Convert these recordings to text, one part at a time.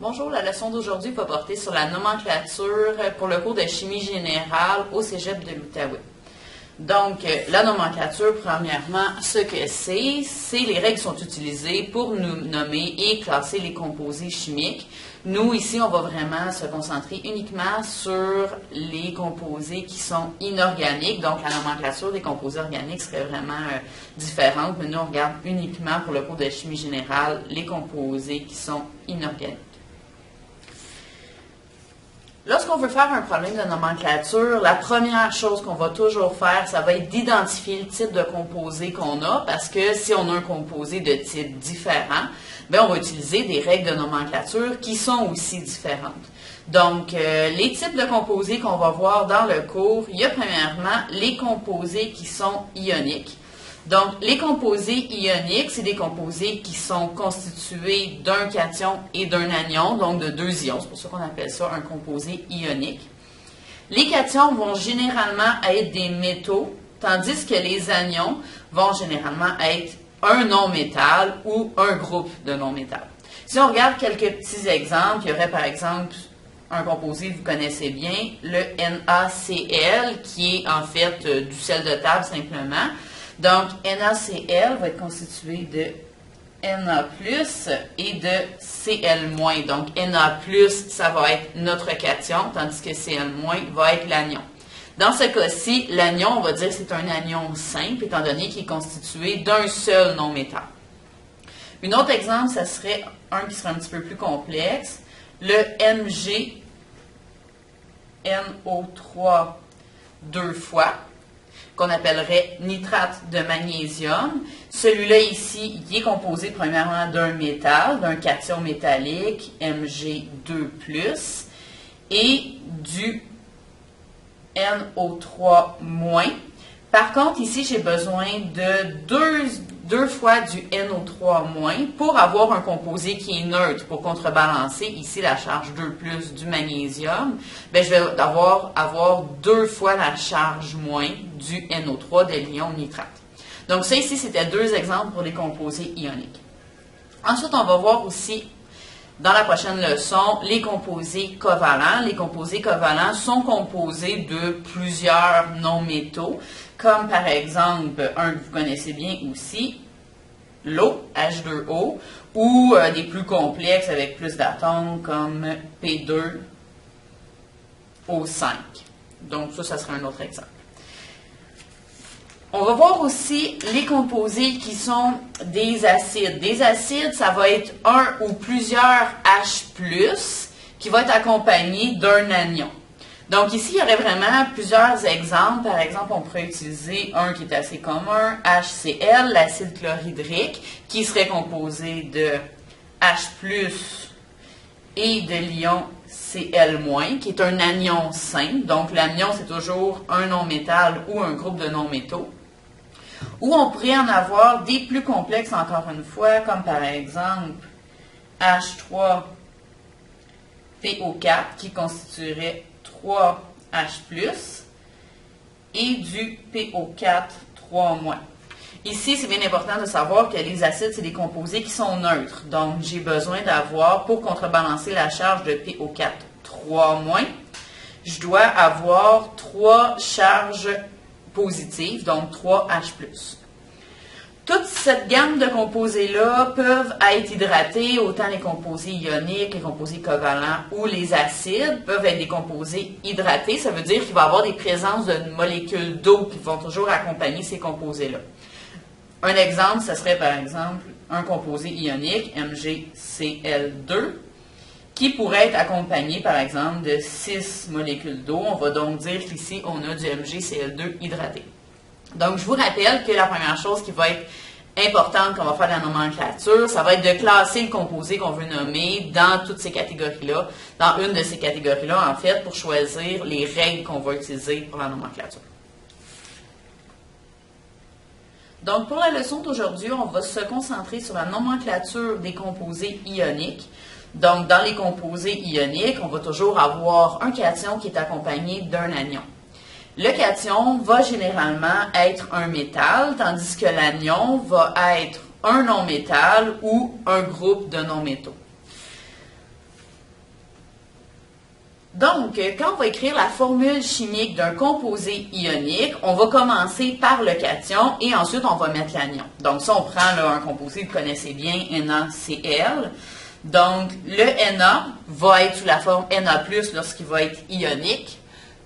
Bonjour, la leçon d'aujourd'hui va porter sur la nomenclature pour le cours de chimie générale au Cégep de l'Outaouais. Donc, la nomenclature, premièrement, ce que c'est les règles qui sont utilisées pour nous nommer et classer les composés chimiques. Nous, ici, on va vraiment se concentrer uniquement sur les composés qui sont inorganiques. Donc, la nomenclature des composés organiques serait vraiment différente, mais nous, on regarde uniquement pour le cours de chimie générale les composés qui sont inorganiques. Lorsqu'on veut faire un problème de nomenclature, la première chose qu'on va toujours faire, ça va être d'identifier le type de composé qu'on a, parce que si on a un composé de type différent, bien, on va utiliser des règles de nomenclature qui sont aussi différentes. Donc, les types de composés qu'on va voir dans le cours, il y a premièrement les composés qui sont ioniques. Donc, les composés ioniques, c'est des composés qui sont constitués d'un cation et d'un anion, donc de deux ions. C'est pour ça qu'on appelle ça un composé ionique. Les cations vont généralement être des métaux, tandis que les anions vont généralement être un non-métal ou un groupe de non-métal. Si on regarde quelques petits exemples, il y aurait par exemple un composé que vous connaissez bien, le NaCl, qui est en fait du sel de table simplement. Donc, NaCl va être constitué de Na+, et de Cl-. Donc, Na+, ça va être notre cation, tandis que Cl- va être l'anion. Dans ce cas-ci, l'anion, on va dire que c'est un anion simple, étant donné qu'il est constitué d'un seul non-métal. Un autre exemple, ça serait un qui serait un petit peu plus complexe, le MgNO3 deux fois, qu'on appellerait nitrate de magnésium. Celui-là ici, il est composé premièrement d'un métal, d'un cation métallique, Mg2+, et du NO3-. Par contre, ici, j'ai besoin de deux fois du NO3- pour avoir un composé qui est neutre, pour contrebalancer ici la charge 2+ du magnésium. Bien, je vais avoir deux fois la charge moins du NO3 de l'ion nitrate. Donc ça ici, c'était deux exemples pour les composés ioniques. Ensuite, on va voir aussi dans la prochaine leçon, les composés covalents. Les composés covalents sont composés de plusieurs non-métaux, comme par exemple, un que vous connaissez bien aussi, l'eau, H2O, ou des plus complexes avec plus d'atomes comme P2O5. Donc ça serait un autre exemple. On va voir aussi les composés qui sont des acides. Des acides, ça va être un ou plusieurs H+, qui va être accompagné d'un anion. Donc ici, il y aurait vraiment plusieurs exemples. Par exemple, on pourrait utiliser un qui est assez commun, HCl, l'acide chlorhydrique, qui serait composé de H+, et de l'ion Cl-, qui est un anion simple. Donc l'anion, c'est toujours un non-métal ou un groupe de non-métaux. Ou on pourrait en avoir des plus complexes encore une fois, comme par exemple H3PO4 qui constituerait 3H+, et du PO4 3-. Ici, c'est bien important de savoir que les acides, c'est des composés qui sont neutres. Donc, j'ai besoin d'avoir, pour contrebalancer la charge de PO4 3-, je dois avoir 3 charges positives, donc 3H+. Toute cette gamme de composés-là peuvent être hydratés, autant les composés ioniques, les composés covalents ou les acides peuvent être des composés hydratés. Ça veut dire qu'il va y avoir des présences de molécules d'eau qui vont toujours accompagner ces composés-là. Un exemple, ce serait par exemple un composé ionique, MgCl2, qui pourrait être accompagné par exemple de 6 molécules d'eau. On va donc dire qu'ici, on a du MgCl2 hydraté. Donc, je vous rappelle que la première chose qui va être importante quand on va faire la nomenclature, ça va être de classer le composé qu'on veut nommer dans toutes ces catégories-là, dans une de ces catégories-là, en fait, pour choisir les règles qu'on va utiliser pour la nomenclature. Donc, pour la leçon d'aujourd'hui, on va se concentrer sur la nomenclature des composés ioniques. Donc, dans les composés ioniques, on va toujours avoir un cation qui est accompagné d'un anion. Le cation va généralement être un métal, tandis que l'anion va être un non-métal ou un groupe de non-métaux. Donc, quand on va écrire la formule chimique d'un composé ionique, on va commencer par le cation et ensuite on va mettre l'anion. Donc, ça, on prend là, un composé que vous connaissez bien, NaCl. Donc, le Na va être sous la forme Na+, lorsqu'il va être ionique.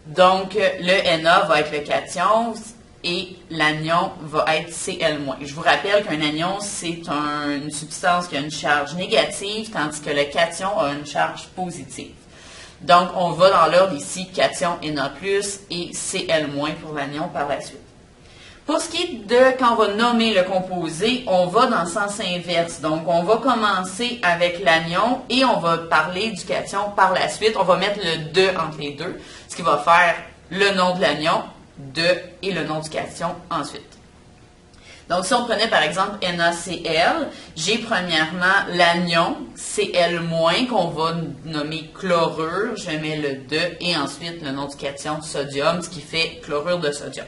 Donc, le Na va être le cation et l'anion va être Cl-. Je vous rappelle qu'un anion, c'est une substance qui a une charge négative, tandis que le cation a une charge positive. Donc, on va dans l'ordre ici, cation Na+, et Cl- pour l'anion par la suite. Pour ce qui est de quand on va nommer le composé, on va dans le sens inverse. Donc, on va commencer avec l'anion et on va parler du cation par la suite. On va mettre le « de » entre les deux, ce qui va faire le nom de l'anion, de, et le nom du cation ensuite. Donc, si on prenait par exemple NaCl, j'ai premièrement l'anion Cl- qu'on va nommer chlorure, je mets le « de » et ensuite le nom du cation sodium, ce qui fait chlorure de sodium.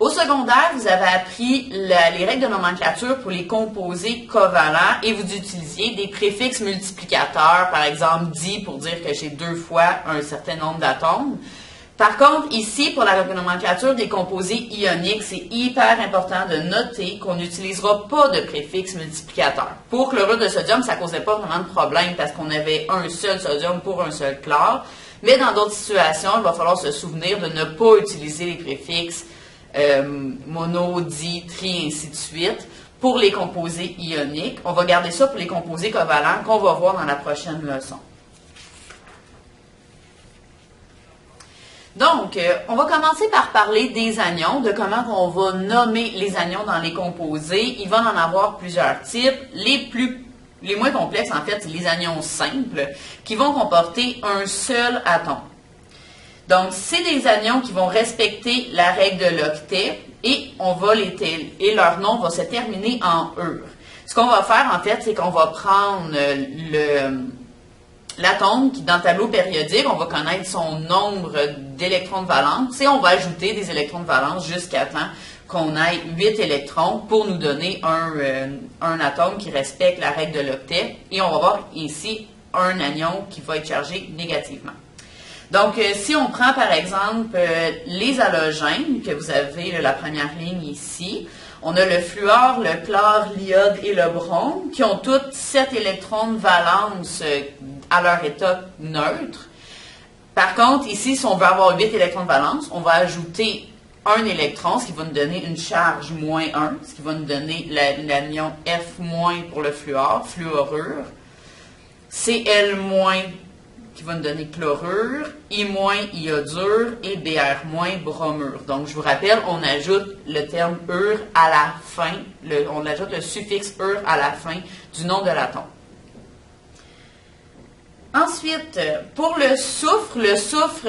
Au secondaire, vous avez appris les règles de nomenclature pour les composés covalents et vous utilisiez des préfixes multiplicateurs, par exemple di pour dire que j'ai 2 fois un certain nombre d'atomes. Par contre, ici, pour la nomenclature des composés ioniques, c'est hyper important de noter qu'on n'utilisera pas de préfixe multiplicateur. Pour chlorure de sodium, ça ne causait pas vraiment de problème parce qu'on avait un seul sodium pour un seul chlore. Mais dans d'autres situations, il va falloir se souvenir de ne pas utiliser les préfixes mono, di, tri, ainsi de suite. Pour les composés ioniques, on va garder ça pour les composés covalents qu'on va voir dans la prochaine leçon. Donc, on va commencer par parler des anions, de comment on va nommer les anions dans les composés. Il va en avoir plusieurs types. Les moins complexes, en fait, c'est les anions simples, qui vont comporter un seul atome. Donc, c'est des anions qui vont respecter la règle de l'octet et leur nom va se terminer en ure. Ce qu'on va faire, en fait, c'est qu'on va prendre l'atome qui, dans le tableau périodique, on va connaître son nombre d'électrons de valence et on va ajouter des électrons de valence jusqu'à temps qu'on ait 8 électrons pour nous donner un atome qui respecte la règle de l'octet. Et on va voir ici un anion qui va être chargé négativement. Donc, si on prend par exemple les halogènes, que vous avez la première ligne ici, on a le fluor, le chlore, l'iode et le brome, qui ont toutes 7 électrons de valence à leur état neutre. Par contre, ici, si on veut avoir 8 électrons de valence, on va ajouter un électron, ce qui va nous donner une charge moins 1, ce qui va nous donner l'anion F- pour le fluor, fluorure, Cl- qui va nous donner chlorure, I-, iodure et Br-, bromure. Donc, je vous rappelle, on ajoute le terme ure à la fin, on ajoute le suffixe ure à la fin du nom de l'atome. Ensuite, pour le soufre,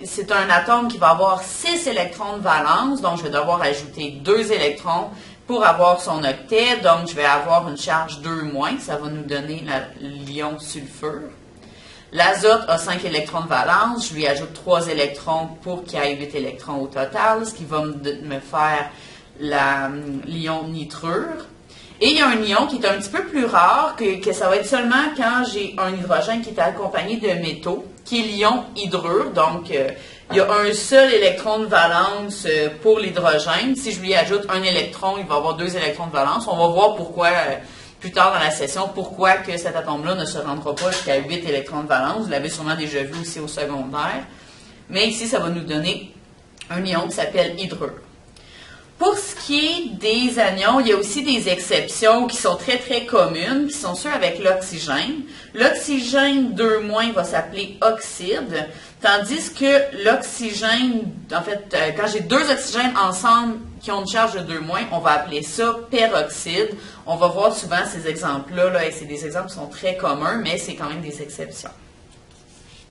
c'est un atome qui va avoir 6 électrons de valence, donc je vais devoir ajouter 2 électrons pour avoir son octet, donc je vais avoir une charge 2-, ça va nous donner l'ion sulfure. L'azote a 5 électrons de valence, je lui ajoute 3 électrons pour qu'il y ait 8 électrons au total, ce qui va me faire l'ion nitrure. Et il y a un ion qui est un petit peu plus rare, que ça va être seulement quand j'ai un hydrogène qui est accompagné de métaux, qui est l'ion hydrure. Donc, il y a un seul électron de valence pour l'hydrogène. Si je lui ajoute un électron, il va avoir 2 électrons de valence. On va voir pourquoi, plus tard dans la session, pourquoi que cet atome-là ne se rendra pas jusqu'à 8 électrons de valence. Vous l'avez sûrement déjà vu aussi au secondaire. Mais ici, ça va nous donner un ion qui s'appelle hydrure. Pour ce qui est des anions, il y a aussi des exceptions qui sont très, très communes, qui sont ceux avec l'oxygène. L'oxygène 2- va s'appeler oxyde, tandis que l'oxygène, en fait, quand j'ai 2 oxygènes ensemble qui ont une charge de 2-, on va appeler ça peroxyde. On va voir souvent ces exemples-là, et c'est des exemples qui sont très communs, mais c'est quand même des exceptions.